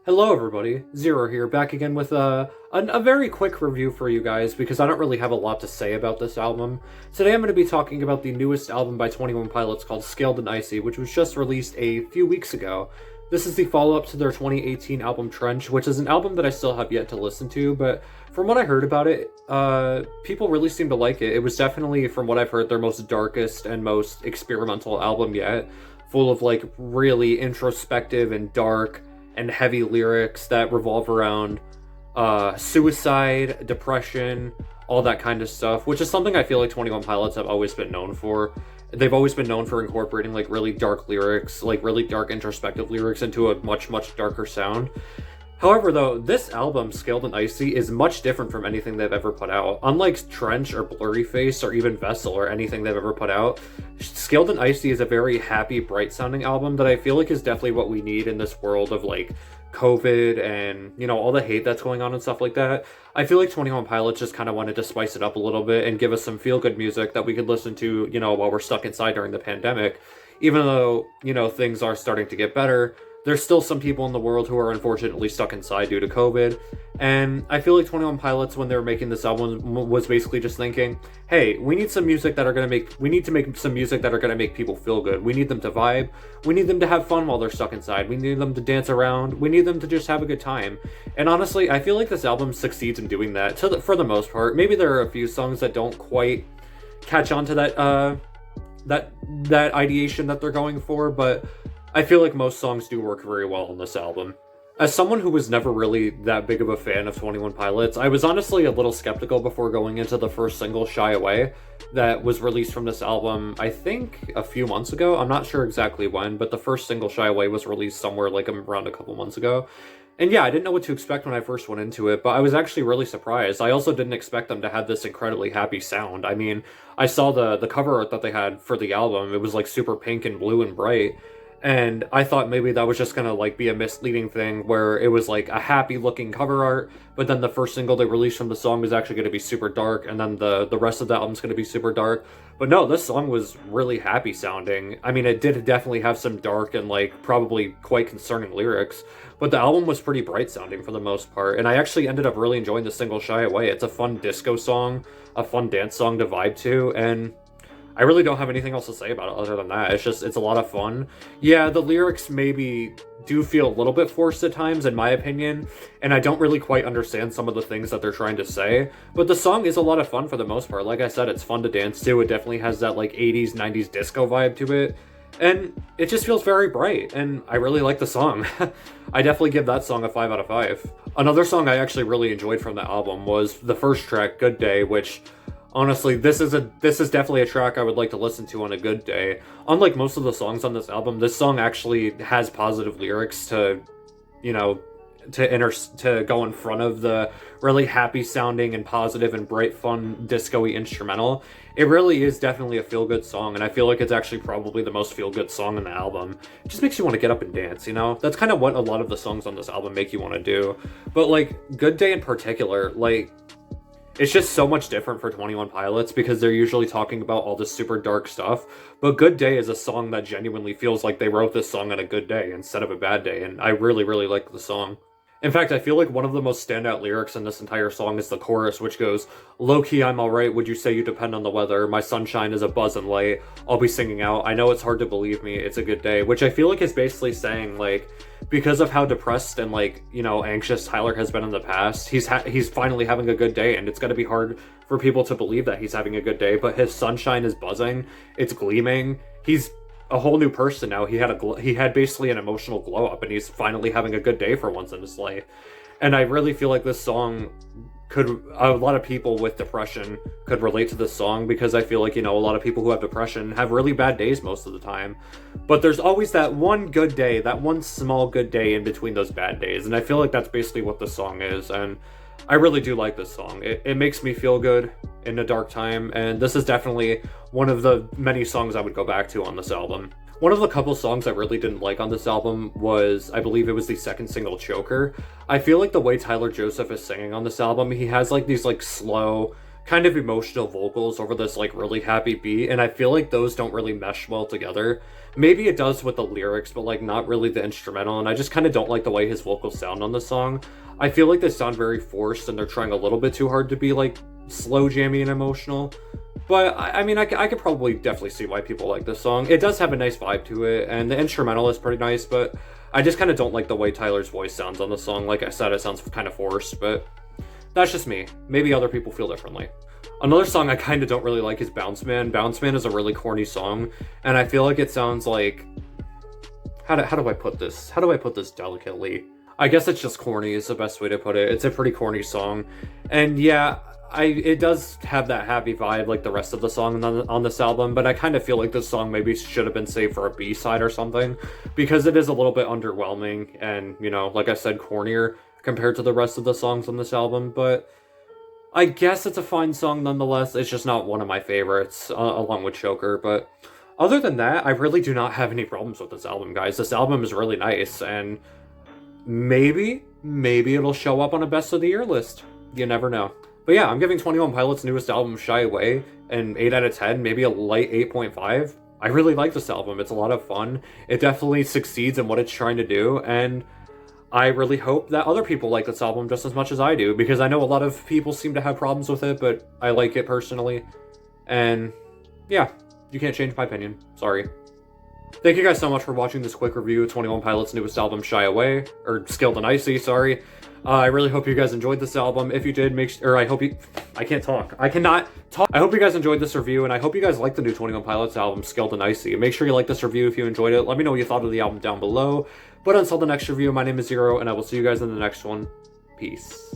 Hello everybody, Zero here, back again with a very quick review for you guys because I don't really have a lot to say about this album. Today I'm going to be talking about the newest album by 21 Pilots called Scaled and Icy, which was just released a few weeks ago. This is the follow-up to their 2018 album Trench, which is an album that I still have yet to listen to, but from what I heard about it, people really seem to like it. It was definitely, from what I've heard, their most darkest and most experimental album yet, full of like really introspective and dark and heavy lyrics that revolve around suicide, depression, all that kind of stuff, which is something I feel like 21 Pilots have always been known for. They've always been known for incorporating like really dark lyrics, like really dark introspective lyrics into a much darker sound. However, though, this album, Scaled and Icy, is much different from anything they've ever put out. Unlike Trench or Blurry Face or even Vessel or anything they've ever put out, Scaled and Icy is a very happy, bright-sounding album that I feel like is definitely what we need in this world of, like, COVID and, you know, all the hate that's going on and stuff like that. I feel like 21 Pilots just kind of wanted to spice it up a little bit and give us some feel-good music that we could listen to, you know, while we're stuck inside during the pandemic. Even though, you know, things are starting to get better, there's still some people in the world who are unfortunately stuck inside due to COVID. And I feel like 21 Pilots, when they were making this album, was basically just thinking, hey, we need some music that are going to make, we need to make some music that are going to make people feel good. We need them to vibe. We need them to have fun while they're stuck inside. We need them to dance around. We need them to just have a good time. And honestly, I feel like this album succeeds in doing that for the most part. Maybe there are a few songs that don't quite catch on to that ideation that they're going for, but I feel like most songs do work very well on this album. As someone who was never really that big of a fan of 21 Pilots, I was honestly a little skeptical before going into the first single, Shy Away, that was released from this album, I think, a few months ago. I'm not sure exactly when, but the first single, Shy Away, was released somewhere like around a couple months ago. And yeah, I didn't know what to expect when I first went into it, but I was actually really surprised. I also didn't expect them to have this incredibly happy sound. I mean, I saw the cover art that they had for the album. It was like super pink and blue and bright. And I thought maybe that was just gonna like be a misleading thing where it was like a happy looking cover art, but then the first single they released from the song is actually gonna be super dark, and then the rest of the album's gonna be super dark. But no, this song was really happy sounding. I mean, it did definitely have some dark and like probably quite concerning lyrics, but the album was pretty bright sounding for the most part. And I actually ended up really enjoying the single Shy Away. It's a fun disco song, a fun dance song to vibe to, and I really don't have anything else to say about it other than that. It's a lot of fun. Yeah, the lyrics maybe do feel a little bit forced at times, in my opinion, and I don't really quite understand some of the things that they're trying to say, but the song is a lot of fun for the most part. Like I said, it's fun to dance to. It definitely has that like 80s, 90s disco vibe to it, and it just feels very bright, and I really like the song. I definitely give that song a 5 out of 5. Another song I actually really enjoyed from the album was the first track, Good Day, which honestly, this is definitely a track I would like to listen to on a good day. Unlike most of the songs on this album, this song actually has positive lyrics to, you know, to go in front of the really happy sounding and positive and bright, fun, disco-y instrumental. It really is definitely a feel-good song, and I feel like it's actually probably the most feel-good song on the album. It just makes you want to get up and dance, you know? That's kind of what a lot of the songs on this album make you want to do. But, like, Good Day in particular, like, it's just so much different for 21 Pilots because they're usually talking about all this super dark stuff. But Good Day is a song that genuinely feels like they wrote this song on a good day instead of a bad day. And I really, really like the song. In fact, I feel like one of the most standout lyrics in this entire song is the chorus, which goes, "Low-key, I'm alright, would you say you depend on the weather? My sunshine is a buzz and light. I'll be singing out. I know it's hard to believe me, it's a good day." Which I feel like is basically saying, like, because of how depressed and, like, you know, anxious Tyler has been in the past, he's finally having a good day, and it's gonna be hard for people to believe that he's having a good day, but his sunshine is buzzing, it's gleaming, he's a whole new person now. He had basically an emotional glow up, and he's finally having a good day for once in his life. And I really feel like this song a lot of people with depression could relate to this song, because I feel like, you know, a lot of people who have depression have really bad days most of the time, but there's always that one good day, that one small good day in between those bad days, and I feel like that's basically what this song is. And I really do like this song. It makes me feel good in a dark time, and this is definitely one of the many songs I would go back to on this album. One of the couple songs I really didn't like on this album was, I believe it was the second single, Choker. I feel like the way Tyler Joseph is singing on this album, he has like these like slow, kind of emotional vocals over this like really happy beat, and I feel like those don't really mesh well together. Maybe it does with the lyrics, but like not really the instrumental, and I just kind of don't like the way his vocals sound on the song. I feel like they sound very forced, and they're trying a little bit too hard to be like slow, jammy, and emotional. But I mean, I could probably definitely see why people like this song. It does have a nice vibe to it, and the instrumental is pretty nice, but I just kind of don't like the way Tyler's voice sounds on the song. Like I said, it sounds kind of forced, but that's just me. Maybe other people feel differently. Another song I kind of don't really like is Bounce Man. Bounce Man is a really corny song, and I feel like it sounds like... How do I put this? How do I put this delicately? I guess it's just corny is the best way to put it. It's a pretty corny song. And yeah, it does have that happy vibe like the rest of the song on this album, but I kind of feel like this song maybe should have been saved for a B-side or something, because it is a little bit underwhelming and, you know, like I said, cornier compared to the rest of the songs on this album, but I guess it's a fine song nonetheless. It's just not one of my favorites, along with Choker, but other than that, I really do not have any problems with this album, guys. This album is really nice, and maybe it'll show up on a best of the year list. You never know. But yeah, I'm giving 21 Pilots' newest album, Shy Away, an 8 out of 10, maybe a light 8.5. I really like this album. It's a lot of fun. It definitely succeeds in what it's trying to do, and I really hope that other people like this album just as much as I do, because I know a lot of people seem to have problems with it, but I like it personally. And yeah, you can't change my opinion. Sorry. Thank you guys so much for watching this quick review of 21 Pilots' newest album, Shy Away, or Skilled and Icy, sorry. I really hope you guys enjoyed this album. If you did, I can't talk. I cannot talk. I hope you guys enjoyed this review, and I hope you guys like the new 21 Pilots album, Skilled and Icy. Make sure you like this review if you enjoyed it. Let me know what you thought of the album down below. But until the next review, my name is Zero, and I will see you guys in the next one. Peace.